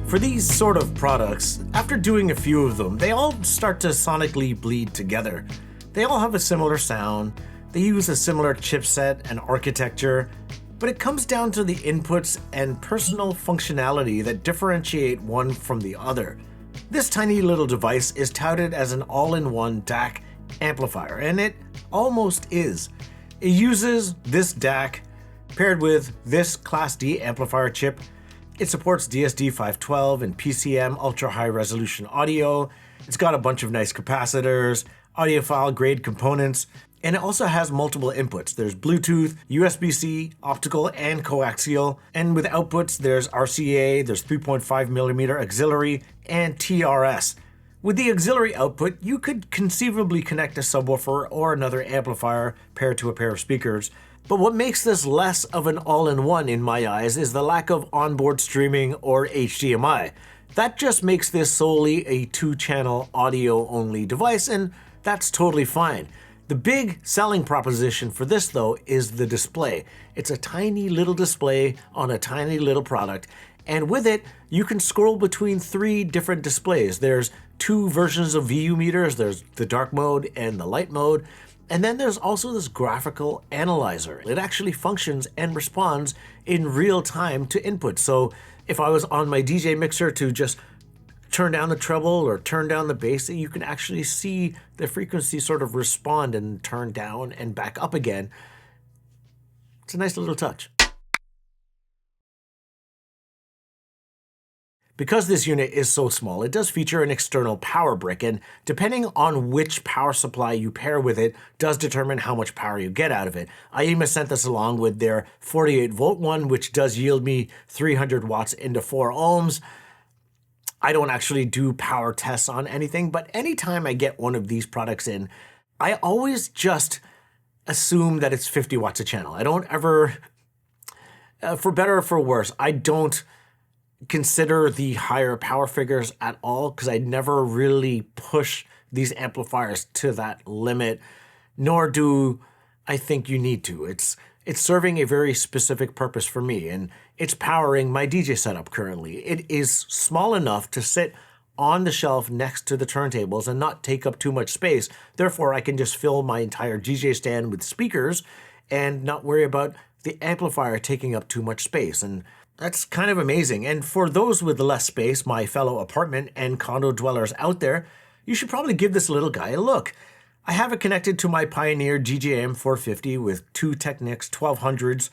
For these sort of products, after doing a few of them, they all start to sonically bleed together. They all have a similar sound, they use a similar chipset and architecture, but it comes down to the inputs and personal functionality that differentiate one from the other. This tiny little device is touted as an all-in-one DAC amplifier, and it almost is. It uses this DAC paired with this Class D amplifier chip. It supports DSD512 and PCM ultra high resolution audio. It's got a bunch of nice capacitors, audiophile grade components, and it also has multiple inputs. There's Bluetooth, USB-C, optical, and coaxial. And with outputs, there's RCA, there's 3.5mm auxiliary, and TRS. With the auxiliary output, you could conceivably connect a subwoofer or another amplifier paired to a pair of speakers. But what makes this less of an all-in-one in my eyes is the lack of onboard streaming or HDMI. That just makes this solely a 2-channel audio-only device, and that's totally fine. The big selling proposition for this, though, is the display. It's a tiny little display on a tiny little product, and with it, you can scroll between 3 different displays. There's 2 versions of VU meters. There's the dark mode and the light mode. And then there's also this graphical analyzer. It actually functions and responds in real time to input. So if I was on my DJ mixer to just turn down the treble or turn down the bass, you can actually see the frequency sort of respond and turn down and back up again. It's a nice little touch. Because this unit is so small, it does feature an external power brick, and depending on which power supply you pair with it does determine how much power you get out of it. Aiyima sent this along with their 48-volt one, which does yield me 300 watts into 4 ohms. I don't actually do power tests on anything, but anytime I get one of these products in, I always just assume that it's 50 watts a channel. I don't ever, for better or for worse, I don't consider the higher power figures at all, because I never really push these amplifiers to that limit, nor do I think you need to. It's serving a very specific purpose for me, and it's powering my DJ setup currently. It is small enough to sit on the shelf next to the turntables and not take up too much space. Therefore, I can just fill my entire DJ stand with speakers and not worry about the amplifier taking up too much space. And that's kind of amazing. And for those with less space, my fellow apartment and condo dwellers out there, you should probably give this little guy a look. I have it connected to my Pioneer GJM 450 with 2 Technics 1200s.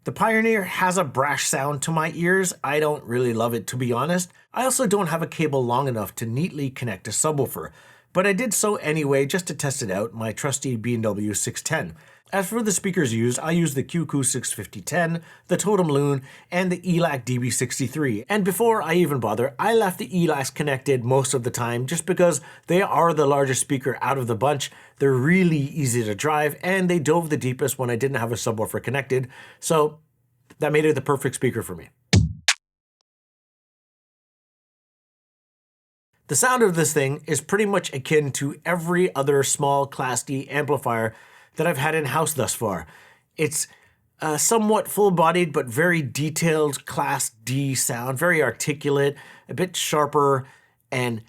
The Pioneer has a brash sound to my ears. I don't really love it, to be honest. I also don't have a cable long enough to neatly connect a subwoofer, but I did so anyway just to test it out, my trusty B&W 610. As for the speakers used, I use the QQ 65010, the Totem Loon, and the ELAC DB63. And before I even bother, I left the ELACs connected most of the time just because they are the largest speaker out of the bunch. They're really easy to drive, and they dove the deepest when I didn't have a subwoofer connected, so that made it the perfect speaker for me. The sound of this thing is pretty much akin to every other small Class D amplifier that I've had in-house thus far. It's somewhat full-bodied but very detailed Class D sound, very articulate, a bit sharper, and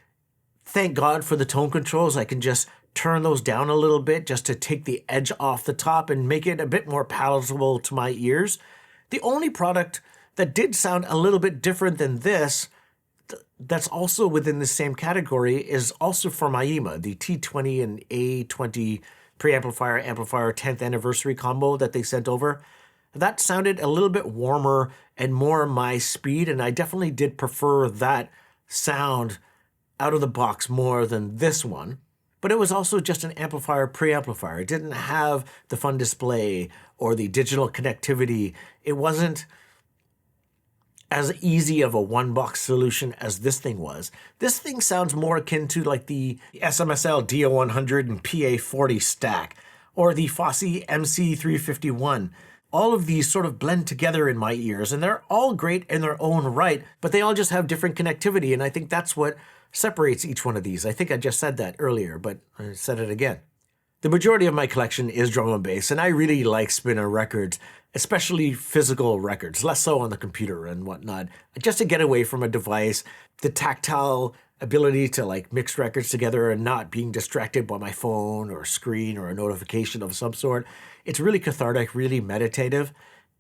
thank God for the tone controls. I can just turn those down a little bit just to take the edge off the top and make it a bit more palatable to my ears. The only product that did sound a little bit different than this, that's also within the same category, is also from Aiyima, the T20 and A20 preamplifier amplifier 10th anniversary combo that they sent over. That sounded a little bit warmer and more my speed, and I definitely did prefer that sound out of the box more than this one. But it was also just an amplifier preamplifier. It didn't have the fun display or the digital connectivity. It wasn't as easy of a one-box solution as this thing was. This thing sounds more akin to like the SMSL DO100 and PA40 stack, or the Fosse MC351. All of these sort of blend together in my ears, and they're all great in their own right, but they all just have different connectivity, and I think that's what separates each one of these. I think I just said that earlier, but I said it again. The majority of my collection is drum and bass, and I really like spinner records. especially physical records, less so on the computer and whatnot, just to get away from a device, the tactile ability to like mix records together and not being distracted by my phone or screen or a notification of some sort. It's really cathartic, really meditative.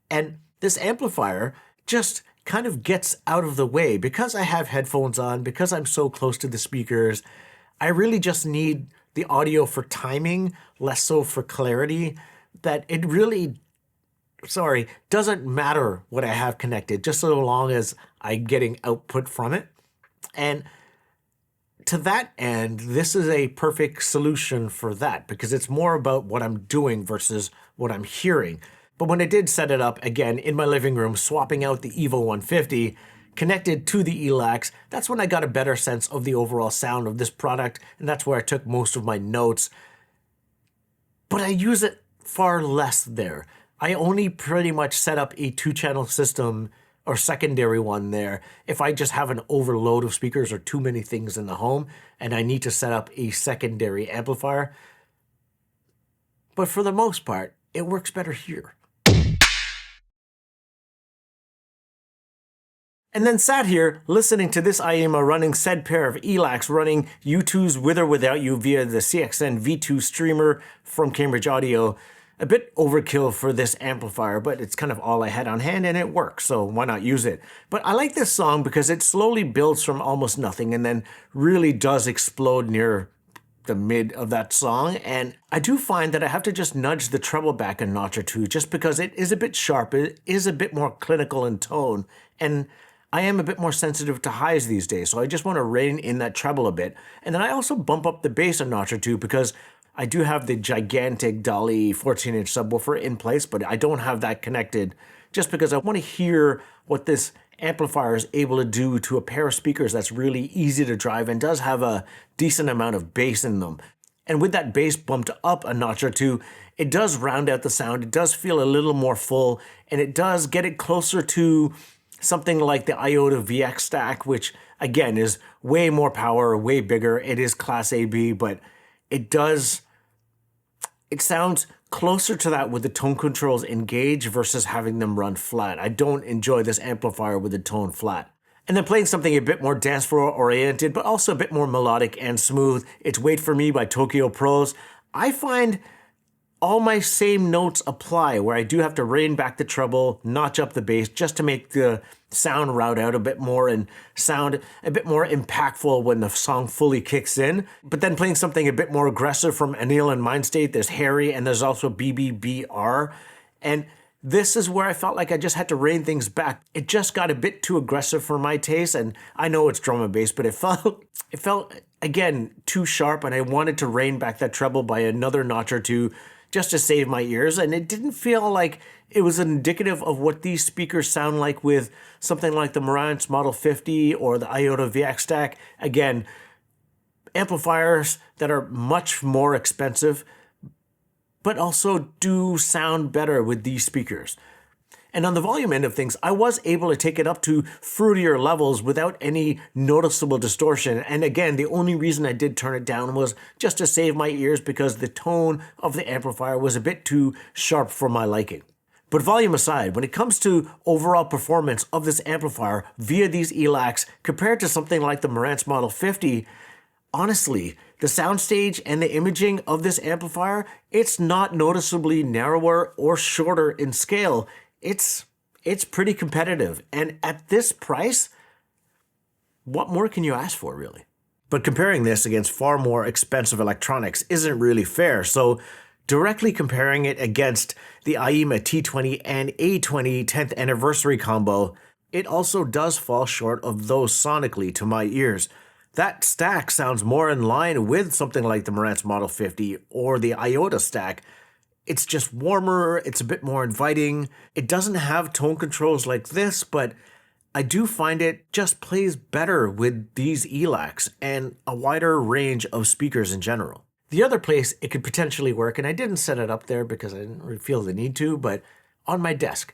And this amplifier just kind of gets out of the way because I have headphones on, because I'm so close to the speakers. I really just need the audio for timing, less so for clarity, that it really, doesn't matter what I have connected, just so long as I'm getting output from it. And to that end, this is a perfect solution for that because it's more about what I'm doing versus what I'm hearing. But when I did set it up, again, in my living room, swapping out the Evo 150, connected to the ELACs, that's when I got a better sense of the overall sound of this product, and that's where I took most of my notes. But I use it far less there. I only pretty much set up a 2-channel system or secondary one there if I just have an overload of speakers or too many things in the home and I need to set up a secondary amplifier. But for the most part, it works better here. And then sat here listening to this Aiyima running said pair of ELACs running U2's With or Without You via the CXN V2 streamer from Cambridge Audio. A bit overkill for this amplifier, but it's kind of all I had on hand and it works, so why not use it? But I like this song because it slowly builds from almost nothing and then really does explode near the mid of that song. And I do find that I have to just nudge the treble back a notch or two just because it is a bit sharp, it is a bit more clinical in tone, and I am a bit more sensitive to highs these days, so I just want to rein in that treble a bit. And then I also bump up the bass a notch or two because I do have the gigantic Dolly 14-inch subwoofer in place, but I don't have that connected just because I want to hear what this amplifier is able to do to a pair of speakers that's really easy to drive and does have a decent amount of bass in them. And with that bass bumped up a notch or two, it does round out the sound, it does feel a little more full, and it does get it closer to something like the Iota VX stack, which again is way more power, way bigger. It is Class AB, but it sounds closer to that with the tone controls engaged versus having them run flat. I don't enjoy this amplifier with the tone flat. And then playing something a bit more dance floor oriented, but also a bit more melodic and smooth. It's Wait For Me by Tokyo Pros. I find all my same notes apply where I do have to rein back the treble, notch up the bass just to make the sound route out a bit more and sound a bit more impactful when the song fully kicks in. But then playing something a bit more aggressive from Anil and Mindstate, there's Harry and there's also BBBR. And this is where I felt like I just had to rein things back. It just got a bit too aggressive for my taste, and I know it's drum and bass, but it felt again too sharp, and I wanted to rein back that treble by another notch or two just to save my ears, and it didn't feel like it was indicative of what these speakers sound like with something like the Marantz Model 50 or the Iota VX stack. Again, amplifiers that are much more expensive, but also do sound better with these speakers. And on the volume end of things, I was able to take it up to fruitier levels without any noticeable distortion. And again, the only reason I did turn it down was just to save my ears because the tone of the amplifier was a bit too sharp for my liking. But volume aside, when it comes to overall performance of this amplifier via these ELACs compared to something like the Marantz Model 50, honestly, the soundstage and the imaging of this amplifier, it's not noticeably narrower or shorter in scale. It's pretty competitive, and at this price, what more can you ask for, really? But comparing this against far more expensive electronics isn't really fair, so directly comparing it against the Aiyima T20 and A20 10th anniversary combo, it also does fall short of those sonically to my ears. That stack sounds more in line with something like the Marantz Model 50 or the Iota stack. It's just warmer, it's a bit more inviting. It doesn't have tone controls like this, but I do find it just plays better with these ELACs and a wider range of speakers in general. The other place it could potentially work, and I didn't set it up there because I didn't really feel the need to, but on my desk.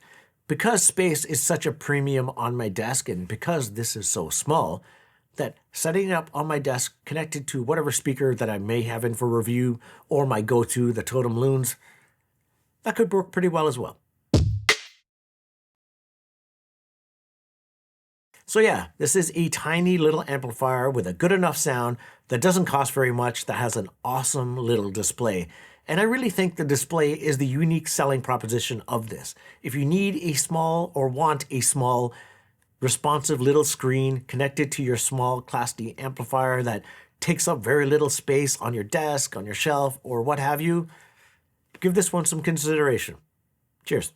Because space is such a premium on my desk, and because this is so small, that setting it up on my desk connected to whatever speaker that I may have in for review or my go-to, the Totem Loons, that could work pretty well as well. So yeah, this is a tiny little amplifier with a good enough sound that doesn't cost very much, that has an awesome little display. And I really think the display is the unique selling proposition of this. If you need a small or want a small responsive little screen connected to your small Class D amplifier that takes up very little space on your desk, on your shelf, or what have you, give this one some consideration. Cheers.